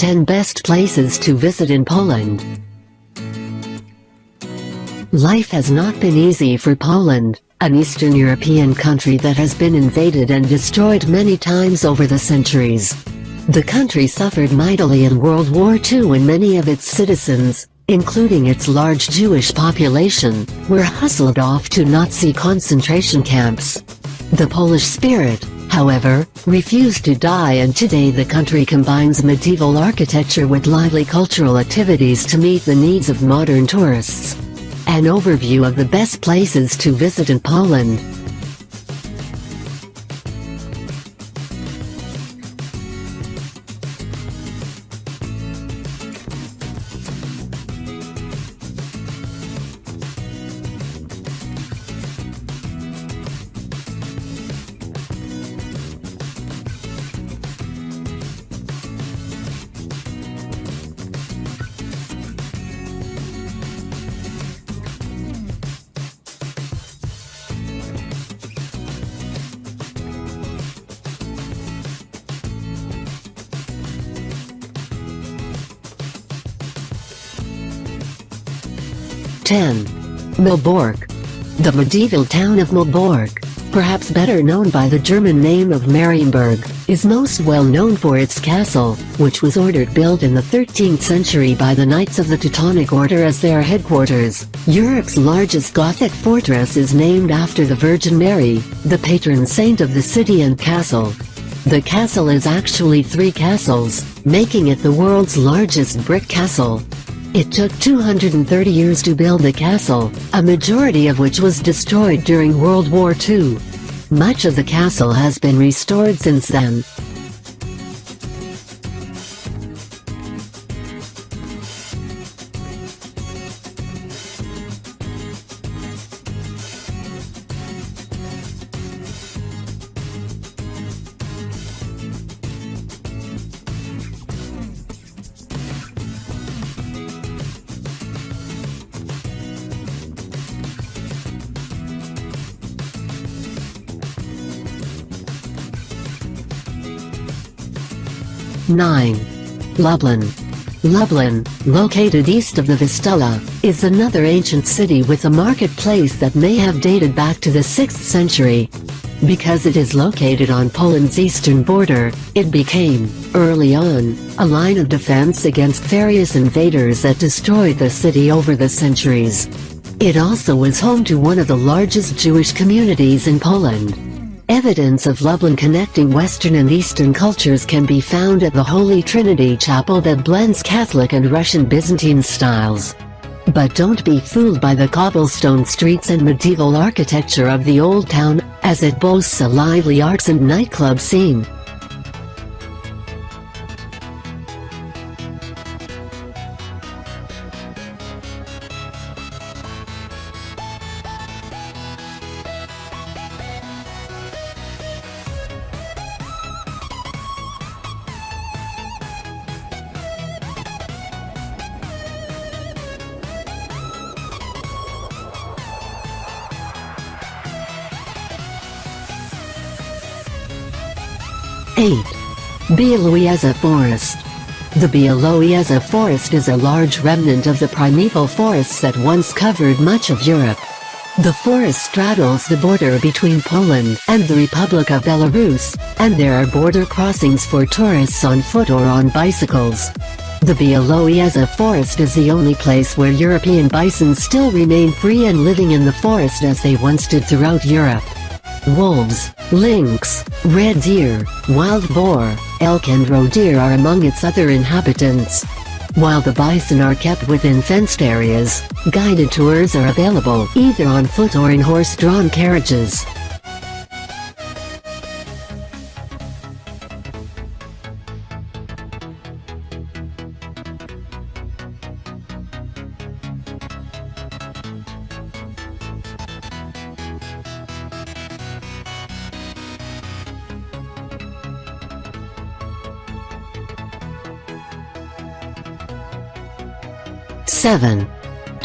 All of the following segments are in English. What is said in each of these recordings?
10 best places to visit in Poland. Life has not been easy for Poland, an Eastern European country that has been invaded and destroyed many times over the centuries. The country suffered mightily in World War II when many of its citizens, including its large Jewish population, were hustled off to Nazi concentration camps. The Polish spirit, however, refused to die, and today the country combines medieval architecture with lively cultural activities to meet the needs of modern tourists. An overview of the best places to visit in Poland. Malbork. The medieval town of Malbork, perhaps better known by the German name of Marienburg, is most well known for its castle, which was ordered built in the 13th century by the Knights of the Teutonic Order as their headquarters. Europe's largest Gothic fortress is named after the Virgin Mary, the patron saint of the city and castle. The castle is actually 3 castles, making it the world's largest brick castle. It took 230 years to build the castle, a majority of which was destroyed during World War II. Much of the castle has been restored since then. Lublin. Lublin, located east of the Vistula, is another ancient city with a marketplace that may have dated back to the 6th century. Because it is located on Poland's eastern border, it became, early on, a line of defense against various invaders that destroyed the city over the centuries. It also was home to one of the largest Jewish communities in Poland. Evidence of Lublin connecting Western and Eastern cultures can be found at the Holy Trinity Chapel that blends Catholic and Russian Byzantine styles. But don't be fooled by the cobblestone streets and medieval architecture of the old town, as it boasts a lively arts and nightclub scene. Białowieża Forest. The Białowieża Forest is a large remnant of the primeval forests that once covered much of Europe. The forest straddles the border between Poland and the Republic of Belarus, and there are border crossings for tourists on foot or on bicycles. The Białowieża Forest is the only place where European bison still remain free and living in the forest as they once did throughout Europe. Wolves, lynx, red deer, wild boar, elk and roe deer are among its other inhabitants. While the bison are kept within fenced areas, guided tours are available either on foot or in horse-drawn carriages.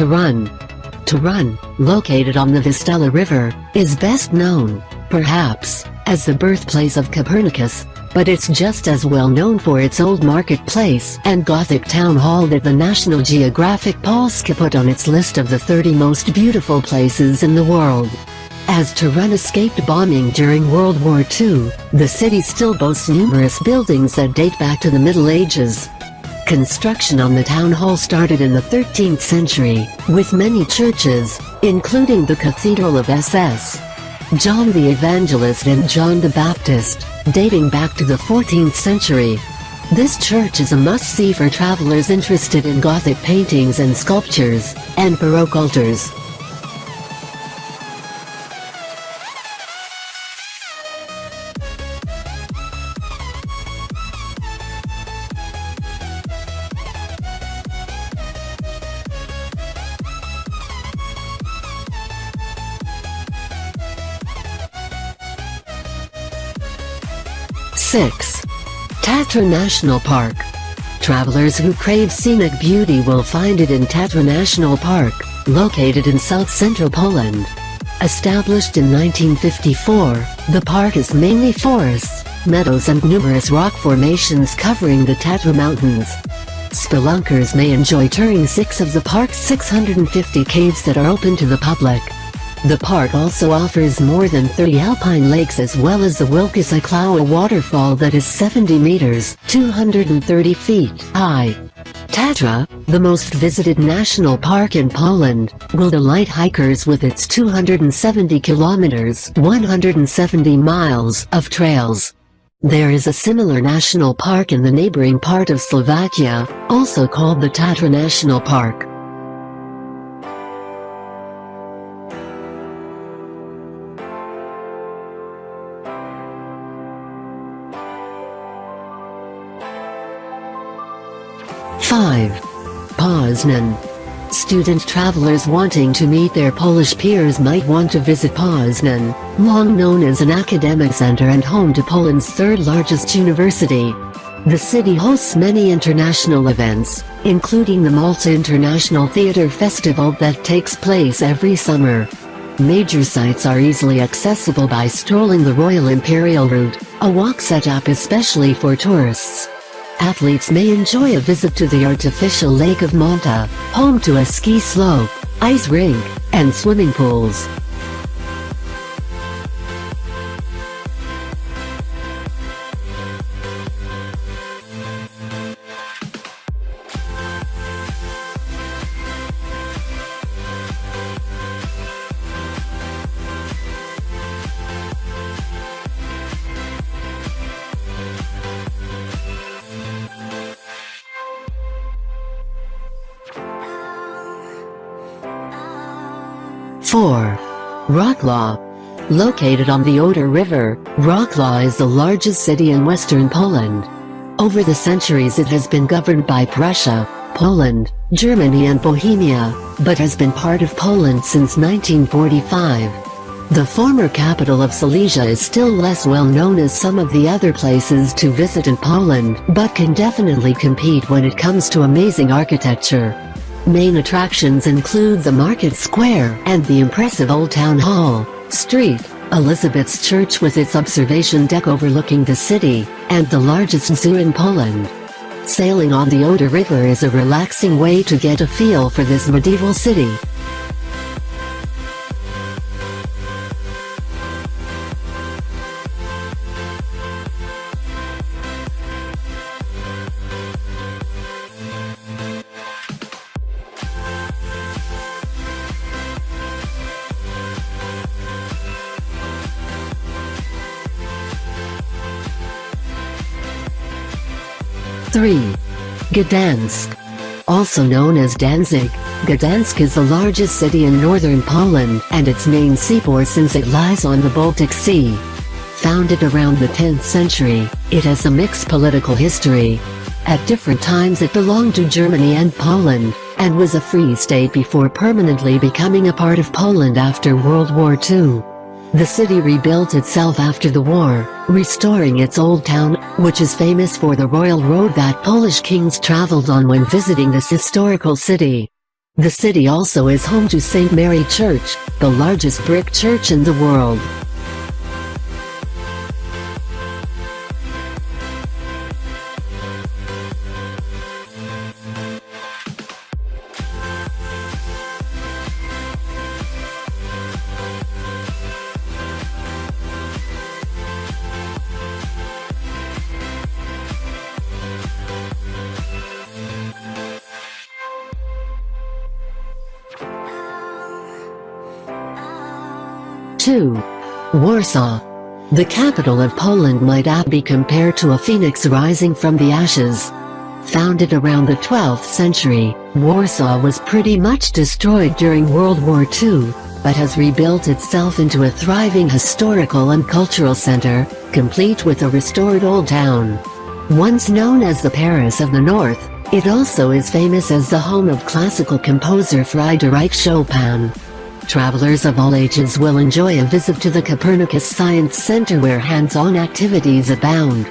Toruń. Toruń, located on the Vistula River, is best known, perhaps, as the birthplace of Copernicus, but it's just as well known for its old marketplace and Gothic town hall that the National Geographic Polska put on its list of the 30 most beautiful places in the world. As Torun escaped bombing during World War II, the city still boasts numerous buildings that date back to the Middle Ages. Construction on the town hall started in the 13th century, with many churches, including the Cathedral of SS. John the Evangelist and John the Baptist, dating back to the 14th century. This church is a must-see for travelers interested in Gothic paintings and sculptures, and Baroque altars. Six. Tatra National Park. Travelers who crave scenic beauty will find it in Tatra National Park, located in south-central Poland. Established in 1954, the park is mainly forests, meadows and numerous rock formations covering the Tatra Mountains. Spelunkers may enjoy touring 6 of the park's 650 caves that are open to the public. The park also offers more than 30 alpine lakes as well as the Wielkie Klawa waterfall that is 70 meters (230 feet) high. Tatra, the most visited national park in Poland, will delight hikers with its 270 kilometers (170 miles) of trails. There is a similar national park in the neighboring part of Slovakia, also called the Tatra National Park. Five. Poznan. Student travelers wanting to meet their Polish peers might want to visit Poznan, long known as an academic center and home to Poland's third-largest university. The city hosts many international events, including the Malta International Theatre Festival that takes place every summer. Major sites are easily accessible by strolling the Royal Imperial Route, a walk set up especially for tourists. Athletes may enjoy a visit to the artificial Lake of Malta, home to a ski slope, ice rink, and swimming pools. Four. Wrocław. Located on the Oder River, Wrocław is the largest city in western Poland. Over the centuries it has been governed by Prussia, Poland, Germany and Bohemia, but has been part of Poland since 1945. The former capital of Silesia is still less well known as some of the other places to visit in Poland, but can definitely compete when it comes to amazing architecture. Main attractions include the Market Square and the impressive Old Town Hall, Street, Elizabeth's Church with its observation deck overlooking the city, and the largest zoo in Poland. Sailing on the Oder River is a relaxing way to get a feel for this medieval city. Three. Gdansk. Also known as Danzig, Gdansk is the largest city in northern Poland and its main seaport since it lies on the Baltic Sea. Founded around the 10th century, it has a mixed political history. At different times it belonged to Germany and Poland, and was a free state before permanently becoming a part of Poland after World War II. The city rebuilt itself after the war, restoring its old town, which is famous for the royal road that Polish kings traveled on when visiting this historical city. The city also is home to St. Mary Church, the largest brick church in the world. 2. Warsaw. The capital of Poland might apt be compared to a phoenix rising from the ashes. Founded around the 12th century, Warsaw was pretty much destroyed during World War II, but has rebuilt itself into a thriving historical and cultural center, complete with a restored old town. Once known as the Paris of the North, it also is famous as the home of classical composer Frédéric Chopin. Travelers of all ages will enjoy a visit to the Copernicus Science Center where hands-on activities abound.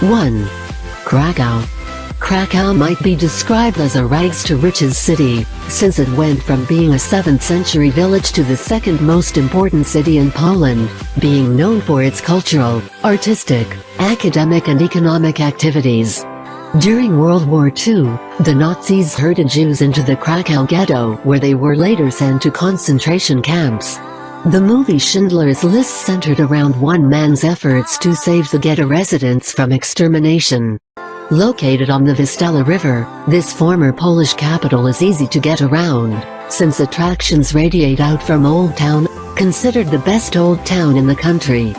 One. Krakow. Krakow might be described as a rags-to-riches city, since it went from being a 7th century village to the second most important city in Poland, being known for its cultural, artistic, academic and economic activities. During World War II, the Nazis herded Jews into the Krakow ghetto where they were later sent to concentration camps. The movie Schindler's List centered around one man's efforts to save the ghetto residents from extermination. Located on the Vistula River, this former Polish capital is easy to get around, since attractions radiate out from Old Town, considered the best old town in the country.